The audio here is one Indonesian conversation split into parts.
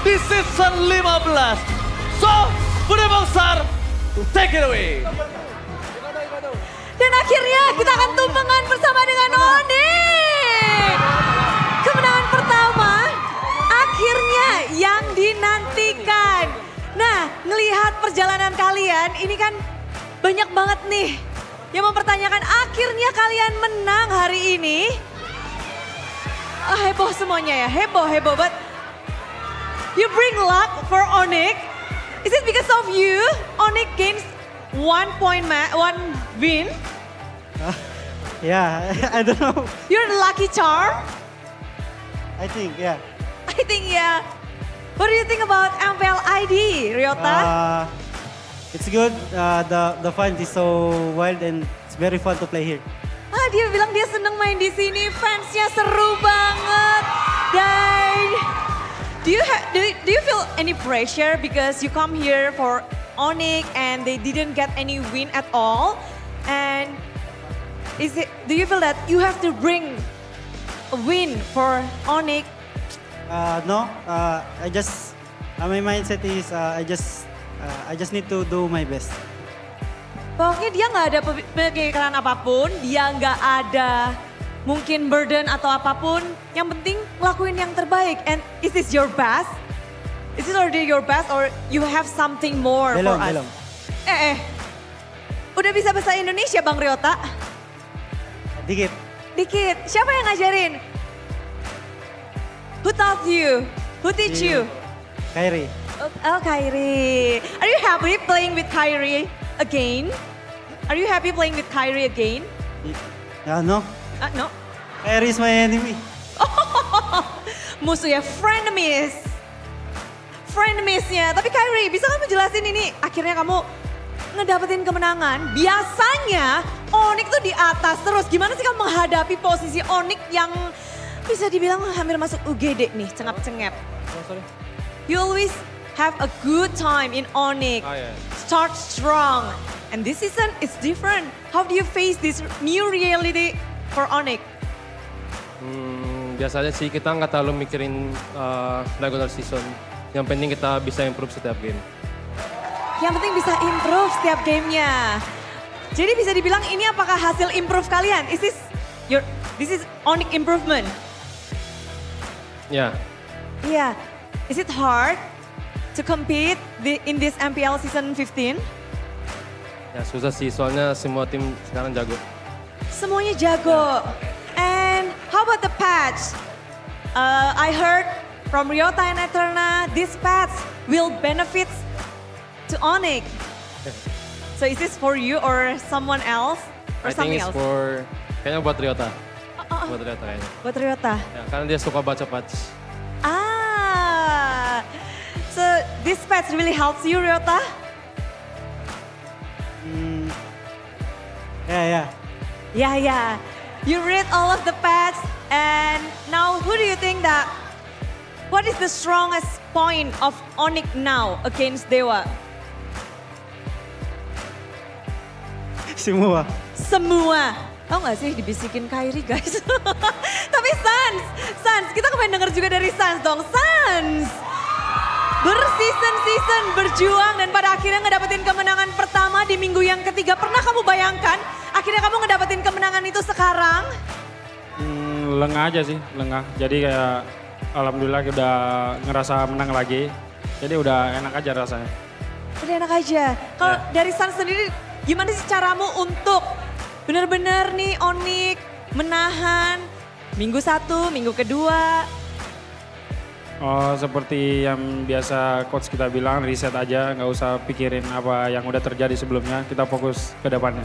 di season 15. So, Bunda Bongsar, take it away. Dan akhirnya kita akan tumpengan bersama dengan Onyx. Kemenangan pertama, akhirnya yang dinantikan. Nah, ngelihat perjalanan kalian, ini kan banyak banget nih yang mempertanyakan akhirnya kalian menang hari ini. Heboh semuanya ya, heboh. But you bring luck for Onyx. Is it because of you, Onyx gains 1 win? Yeah, I don't know. You're the lucky charm? I think, yeah. I think yeah. What do you think about MPL ID, Ryota? It's good. The fun is so wild and it's very fun to play here. Dia bilang dia seneng main di sini, fansnya seru banget. Dan do you feel any pressure because you come here for Onyx and they didn't get any win at all? And do you feel that you have to bring a win for Onyx? No, my mindset is I just need to do my best. Pokoknya dia nggak ada pemikiran apapun, dia nggak ada mungkin burden atau apapun. Yang penting ngelakuin yang terbaik. And is this your best? Is this already your best or you have something more for us? Belum. Udah bisa bahasa Indonesia Bang Ryota? Dikit. Siapa yang ngajarin? Who taught you? Who teach you? Kyrie. Oh, Kyrie. Are you happy playing with Kyrie again? Are you happy playing with Kyrie again? No. No. Kyrie is my enemy. Musuhnya frenemies-nya. Tapi Kyrie, bisa kamu jelasin ini akhirnya kamu ngedapetin kemenangan. Biasanya Onyx tuh di atas terus. Gimana sih kamu menghadapi posisi Onyx yang bisa dibilang hampir masuk UGD nih, cengap-cengap. You always have a good time in Onyx. Start strong. And this season is different. How do you face this new reality for Onyx? Biasanya sih kita nggak terlalu mikirin regular season. Yang penting kita bisa improve setiap game. Yang penting bisa improve setiap gamenya. Jadi bisa dibilang ini apakah hasil improve kalian? This is Onyx improvement? Ya. Yeah. Is it hard to compete in this MPL season 15? Ya susah sih, soalnya semua tim sekarang jago. Semuanya jago. And how about the patch? I heard from Ryota and Eterna, this patch will benefit to Onyx. So is this for you or someone else? Or I think something it's else? kayaknya buat Ryota. Buat Ryota kayaknya. Buat Ryota? Ya, karena dia suka baca patch. So this patch really helps you, Ryota? Yeah. You read all of the patch and now who do you think that, what is the strongest point of Onyx now against Dewa? Semua. Tahu gak sih dibisikin Kyrie guys? Tapi Sans, kita kemarin denger juga dari Sans dong. Sans, berseason-season berjuang dan pada akhirnya ngedapetin kemenangan pertama di minggu yang ketiga. Pernah kamu bayangkan akhirnya kamu ngedapetin kemenangan itu sekarang? Lengah aja sih, lengah. Jadi kayak alhamdulillah udah ngerasa menang lagi. Jadi udah enak aja rasanya. Udah enak aja. Kalau dari Sans sendiri gimana sih caramu untuk benar-benar nih Onyx menahan minggu 1, minggu kedua? Oh, seperti yang biasa coach kita bilang, reset aja, nggak usah pikirin apa yang udah terjadi sebelumnya, kita fokus ke depannya.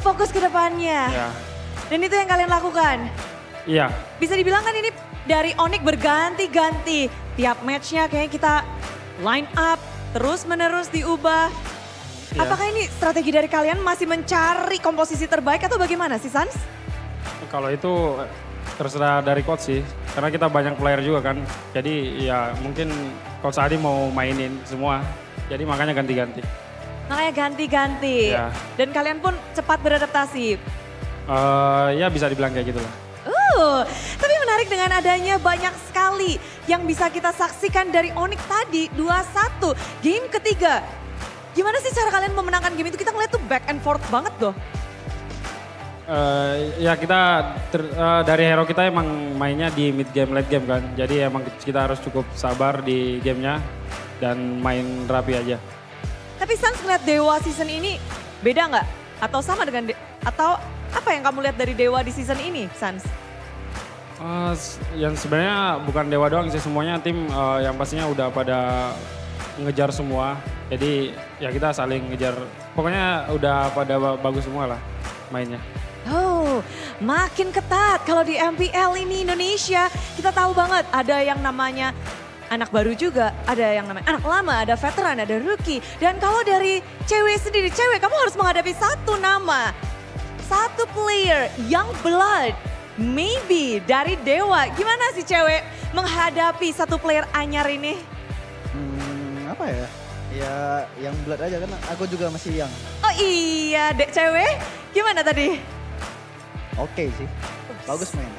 Fokus ke depannya? Ya. Dan itu yang kalian lakukan? Iya. Bisa dibilang kan ini dari Onyx berganti-ganti, tiap matchnya kayaknya kita line up, terus-menerus diubah. Ya. Apakah ini strategi dari kalian masih mencari komposisi terbaik atau bagaimana sih Sans? Kalau itu terserah dari coach sih, karena kita banyak player juga kan. Jadi ya mungkin coach Adi mau mainin semua, jadi makanya ganti-ganti. Makanya ganti-ganti. Ya. Dan kalian pun cepat beradaptasi. Ya bisa dibilang kayak gitu lah. Tapi menarik menarik dengan adanya banyak sekali yang bisa kita saksikan dari Onyx tadi 2-1. Game ketiga. Gimana sih cara kalian memenangkan game itu? Kita ngeliat tuh back and forth banget loh. Ya kita dari hero kita emang mainnya di mid game, late game kan. Jadi emang kita harus cukup sabar di gamenya dan main rapi aja. Tapi Sans ngeliat Dewa season ini beda nggak? Atau sama dengan, atau apa yang kamu lihat dari Dewa di season ini, Sans? Yang sebenarnya bukan Dewa doang sih, semuanya tim yang pastinya udah pada ngejar semua. Jadi ya kita saling ngejar, pokoknya udah pada bagus semua lah mainnya. Oh, makin ketat kalau di MPL ini Indonesia. Kita tahu banget ada yang namanya anak baru juga, ada yang namanya anak lama, ada veteran, ada rookie. Dan kalau dari cewek sendiri, kamu harus menghadapi satu nama. Satu player, Young Blood, maybe dari Dewa. Gimana sih cewek menghadapi satu player anyar ini? Apa ya? Ya Young Blood aja kan aku juga masih young. Oh iya, dek cewek. Gimana tadi? Oke sih, bagus main.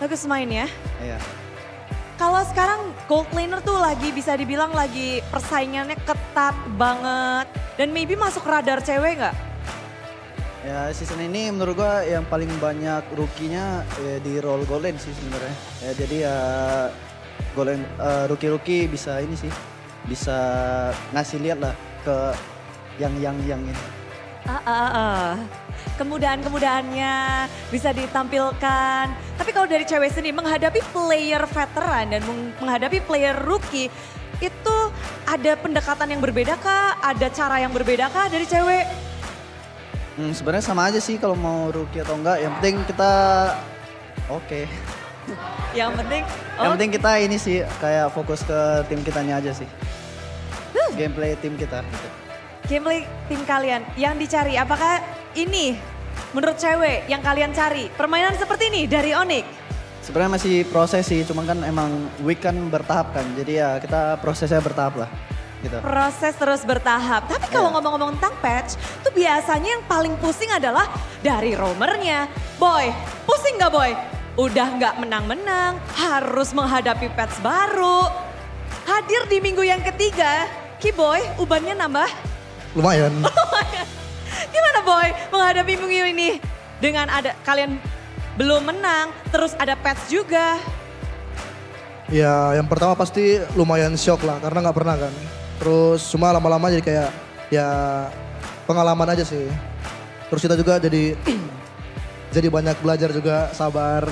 Bagus main ya. Iya. Kalau sekarang gold laner tuh lagi bisa dibilang lagi persaingannya ketat banget. Dan maybe masuk radar cewek nggak? Ya season ini menurut gua yang paling banyak rookie-nya ya, di role golden sih sebenarnya. Ya jadi ya golden rookie-rookie bisa ini sih. Bisa ngasih lihat lah ke yang ini. Kemudahan-kemudahannya bisa ditampilkan. Tapi kalau dari cewek sendiri menghadapi player veteran dan menghadapi player rookie, itu ada pendekatan yang berbeda kah? Ada cara yang berbeda kah dari cewek? Sebenarnya sama aja sih kalau mau rookie atau enggak. Yang penting kita oke. Yang penting, Yang penting kita ini sih kayak fokus ke tim kitanya aja sih. Gameplay tim kita. Gitu. Gameplay tim kalian yang dicari, apakah ini menurut cewek yang kalian cari? Permainan seperti ini dari Onyx? Sebenarnya masih proses sih, cuman kan emang week kan bertahap kan. Jadi ya kita prosesnya bertahap lah. Gitu. Proses terus bertahap. Tapi kalau ngomong-ngomong tentang patch, tuh biasanya yang paling pusing adalah dari roamernya. Boy, pusing gak Boy? Udah gak menang-menang, harus menghadapi patch baru. Hadir di minggu yang ketiga, Kiboy, ubannya nambah? Lumayan. Gimana Boy menghadapi minggu ini? Dengan ada kalian belum menang, terus ada patch juga. Ya yang pertama pasti lumayan shock lah karena nggak pernah kan. Terus cuma lama-lama jadi kayak ya pengalaman aja sih. Terus kita juga jadi jadi banyak belajar juga sabar.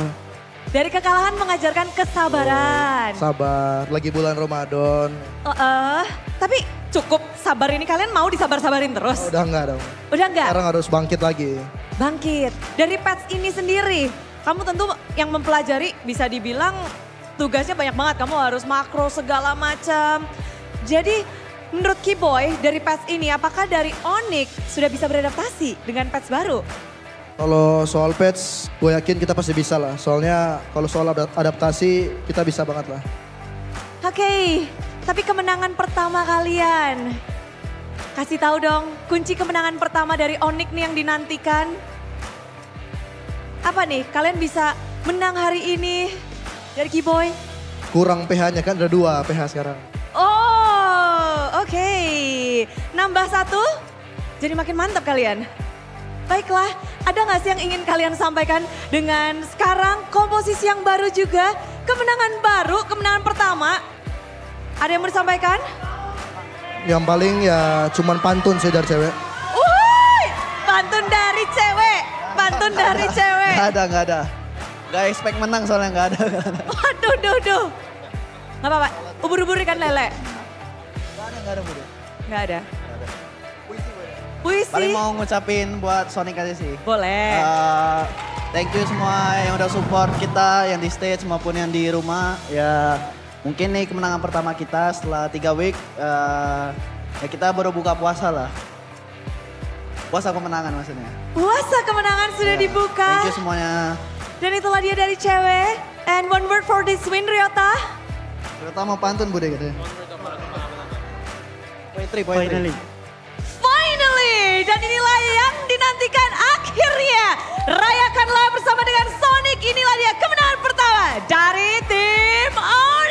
Dari kekalahan mengajarkan kesabaran. Sabar, lagi bulan Ramadan. Tapi cukup sabar ini, kalian mau disabar-sabarin terus? Udah enggak dong. Udah enggak? Sekarang harus bangkit lagi. Bangkit. Dari patch ini sendiri, kamu tentu yang mempelajari bisa dibilang tugasnya banyak banget. Kamu harus makro segala macam. Jadi menurut Kiboy dari patch ini, apakah dari Onyx sudah bisa beradaptasi dengan patch baru? Kalau soal patch, gue yakin kita pasti bisa lah. Soalnya kalau soal adaptasi, kita bisa banget lah. Oke, tapi kemenangan pertama kalian. Kasih tahu dong, kunci kemenangan pertama dari Onyx nih yang dinantikan. Apa nih, kalian bisa menang hari ini dari Kiboy? Kurang PH-nya kan, ada 2 PH sekarang. Oh, oke. Nambah 1, jadi makin mantap kalian. Baiklah, ada nggak sih yang ingin kalian sampaikan dengan sekarang komposisi yang baru juga, kemenangan baru, kemenangan pertama. Ada yang mau disampaikan? Yang paling ya cuman pantun sih dari cewek. Pantun dari cewek, pantun dari cewek. Nggak ada. Nggak expect menang soalnya nggak ada. Waduh, nggak apa-apa, ubur-ubur ikan lele. Nggak ada. Nggak ada. Puisi. Paling mau ngucapin buat Sonic aja sih. Boleh. Thank you semua yang udah support kita, yang di stage maupun yang di rumah. Ya mungkin nih kemenangan pertama kita setelah 3 week. Ya kita baru buka puasa lah. Puasa kemenangan maksudnya. Puasa kemenangan sudah dibuka. Thank you semuanya. Dan itulah dia dari cewek. And one word for this win, Ryota. Ryota mau pantun bude gitu. Poetry. Finally, dan inilah yang dinantikan akhirnya. Rayakanlah bersama dengan Sonic, inilah dia kemenangan pertama dari tim Onyx.